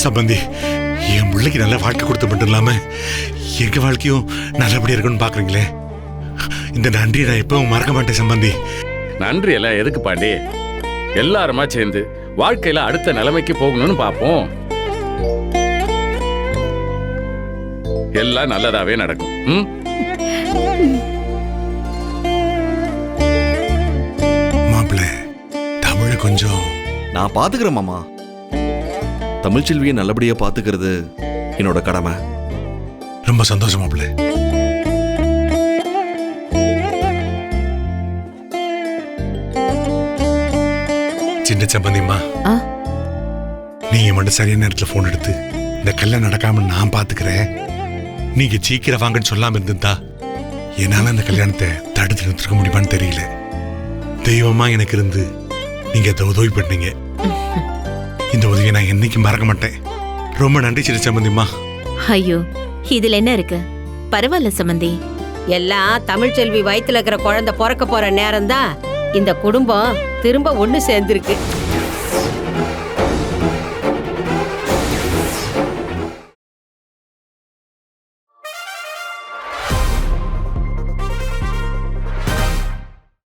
சம்பந்தி, என் பிள்ளைக்கு நல்ல வாழ்க்கை கொடுத்த மட்டும் இல்லாம எங்க வாழ்க்கையும் நல்லபடியா இருக்குன்னு பாக்குறீங்களே, இந்த நன்றியை நான் எப்பவும் மறக்க மாட்டேன் சம்பந்தி. நன்றி எல்லாம் எதுக்கு பாண்டி? எல்லாருமா சேர்ந்து வாழ்க்கையில அடுத்த நிலைமைக்கு போகணும்னு பாப்போம். எல்லாம் நல்லதாவே நடக்கும். மாப்பிள்ள, தமிழ கொஞ்சம் நான் பாத்துக்கிறேன் மாமா. தமிழ்ச்செல்வியை நல்லபடியா பாத்துக்கிறது என்னோட கடமை. ரொம்ப சந்தோஷம் மாப்பிள்ள. சின்ன சம்பந்திம்மா, நீங்க மட்டும் சரியான நேரத்துல போன் எடுத்து இந்த கல்யாணம் நடக்காம நான் பாத்துக்கிறேன், நீங்க சீக்கிரம் வாங்கன்னு சொல்லாம இருந்திருந்தா என்னால அந்த கல்யாணத்தை தடுத்து நிறுத்திருக்க முடியுமான்னு தெரியல. தெய்வமா எனக்கு இருந்து நீங்க அதை உதவி பண்ணீங்க. இந்த உதவியை நான் என்னைக்கும் மறக்க மாட்டேன். ரொம்ப நன்றி சின்ன சம்பந்திம்மா. ஐயோ, இதுல என்ன இருக்கு? பரவாயில்ல சம்பந்தி. எல்லாம் தமிழ்ச்செல்வி வயித்துல இருக்கிற குழந்தை பிறக்க போற நேரம் தான் இந்த குடும்பம் திரும்ப ஒண்ணு சேர்ந்திருக்கு.